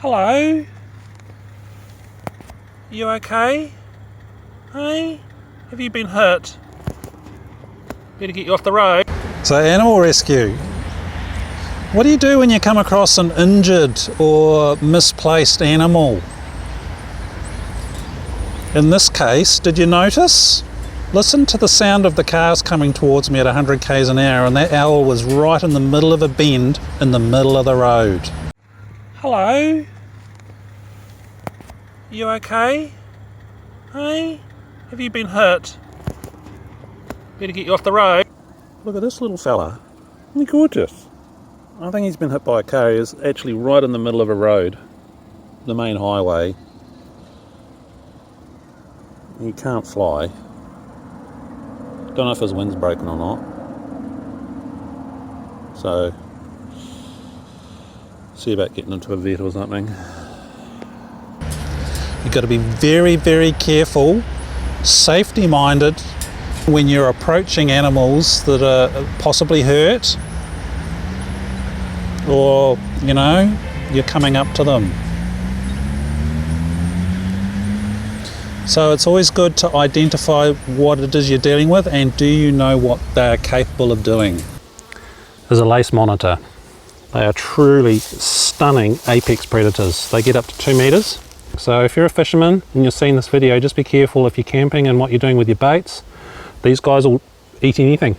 Hello? You okay? Hey? Have you been hurt? Better get you off the road. So, animal rescue. What do you do when you come across an injured or misplaced animal? In this case, did you notice? Listen to the sound of the cars coming towards me at 100 k's an hour, and that owl was right in the middle of a bend in the middle of the road. Hello? You okay? Hey? Have you been hurt? Better get you off the road. Look at this little fella. Isn't he gorgeous? I think he's been hit by a car. He's actually right in the middle of a road, the main highway. He can't fly. Don't know if his wind's broken or not. So, see about getting into a vet or something. You've got to be very, very careful, safety minded when you're approaching animals that are possibly hurt, or, you know, you're coming up to them. So it's always good to identify what it is you're dealing with, and do you know what they're capable of doing. There's a lace monitor. They are truly stunning apex predators. They get up to 2 meters. So if you're a fisherman and you're seeing this video, just be careful if you're camping and what you're doing with your baits. These guys will eat anything,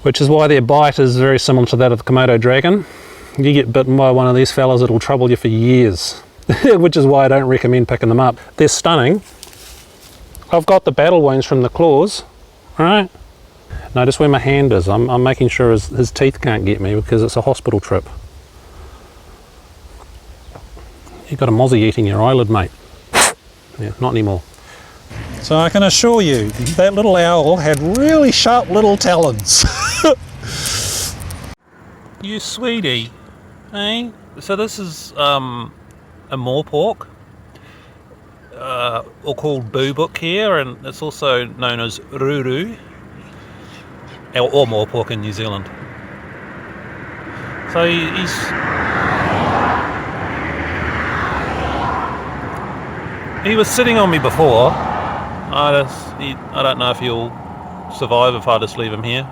which is why their bite is very similar to that of the Komodo dragon. You get bitten by one of these fellas, it'll trouble you for years, which is why I don't recommend picking them up. They're stunning. I've got the battle wounds from the claws, right? Notice where my hand is. I'm making sure his teeth can't get me because it's a hospital trip. You've got a mozzie eating your eyelid, mate. Yeah, not anymore. So I can assure you, that little owl had really sharp little talons. You sweetie. Hey? So this is a moorpork, or called boobook here, and it's also known as ruru, or moorpork in New Zealand. So he was sitting on me before. I don't know if he'll survive if I just leave him here.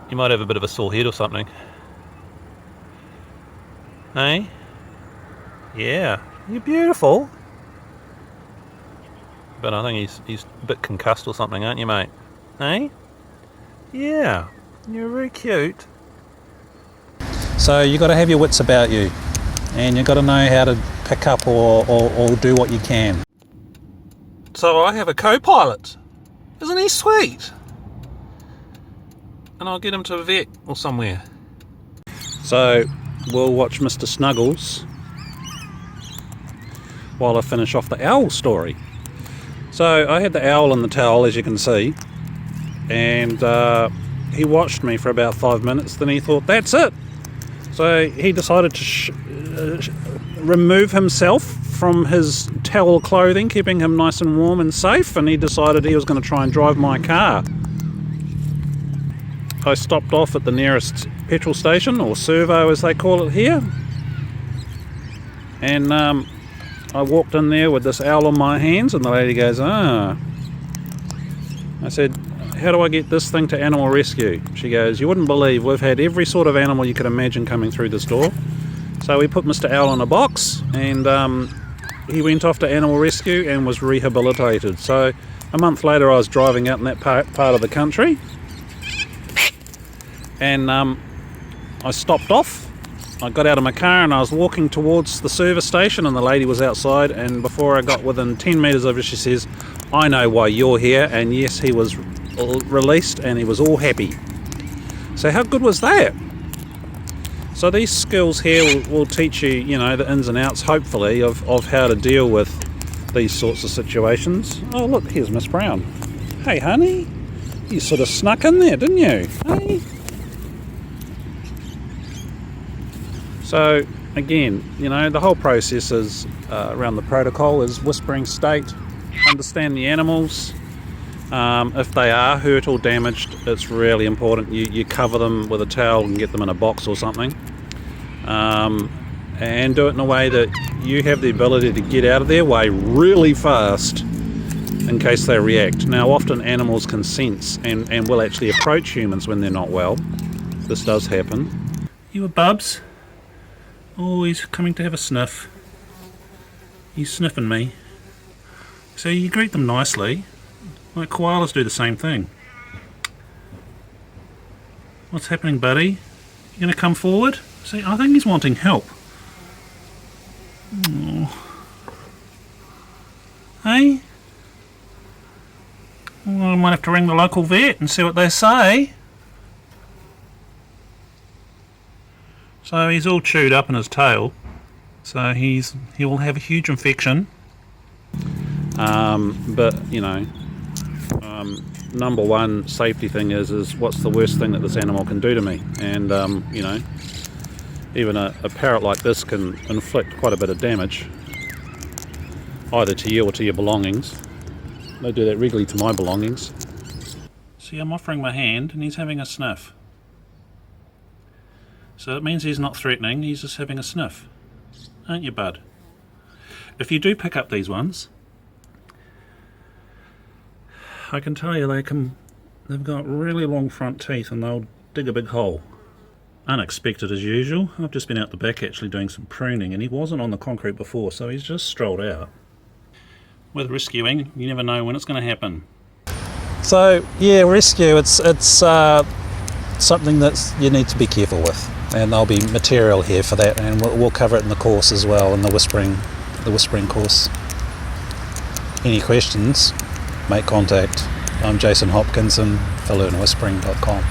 He might have a bit of a sore head or something. Hey? Yeah, you're beautiful. But I think he's a bit concussed or something, aren't you, mate? Hey? Yeah, you're very cute. So you've got to have your wits about you, and you've got to know how to pick up or do what you can. So I have a co-pilot. Isn't he sweet? And I'll get him to a vet or somewhere. So we'll watch Mr. Snuggles while I finish off the owl story. So I had the owl in the towel, as you can see, and he watched me for about 5 minutes. Then he thought, that's it. So he decided to remove himself from his towel clothing, keeping him nice and warm and safe, and he decided he was going to try and drive my car. I stopped off at the nearest petrol station, or servo as they call it here, and I walked in there with this owl on my hands, and the lady goes, I said, how do I get this thing to animal rescue? She goes, you wouldn't believe, we've had every sort of animal you could imagine coming through this door. So we put Mr. Owl in a box, and he went off to animal rescue and was rehabilitated. So a month later I was driving out in that part of the country, and I stopped off. I got out of my car and I was walking towards the service station, and the lady was outside, and before I got within 10 metres of her, she says, I know why you're here. And yes, he was released and he was all happy. So how good was that? So these skills here will teach you, you know, the ins and outs, hopefully, of how to deal with these sorts of situations. Oh look, here's Miss Brown. Hey honey, you sort of snuck in there, didn't you? Hey. So again, you know, the whole process is around the protocol is whispering state, understand the animals. If they are hurt or damaged, it's really important you cover them with a towel and get them in a box or something. and do it in a way that you have the ability to get out of their way really fast in case they react. Now, often animals can sense and will actually approach humans when they're not well. This does happen. You a Bubs? Oh, he's coming to have a sniff. He's sniffing me. So you greet them nicely, like koalas do the same thing. What's happening, buddy? You gonna come forward? See, I think he's wanting help. Oh. Hey? Well, I might have to ring the local vet and see what they say. So he's all chewed up in his tail, so he will have a huge infection. But you know, number one safety thing is what's the worst thing that this animal can do to me? And you know, even a parrot like this can inflict quite a bit of damage, either to you or to your belongings. They do that regularly to my belongings. See, I'm offering my hand and he's having a sniff. So it means he's not threatening, he's just having a sniff. Aren't you, bud? If you do pick up these ones, I can tell you they've got really long front teeth and they'll dig a big hole. Unexpected as usual. I've just been out the back actually doing some pruning and he wasn't on the concrete before, so he's just strolled out. With rescuing, you never know when it's going to happen. So yeah, rescue, it's something that you need to be careful with, and there'll be material here for that, and we'll cover it in the course as well, in the whispering course. Any questions, make contact. I'm Jason Hopkinson for learnwhispering.com.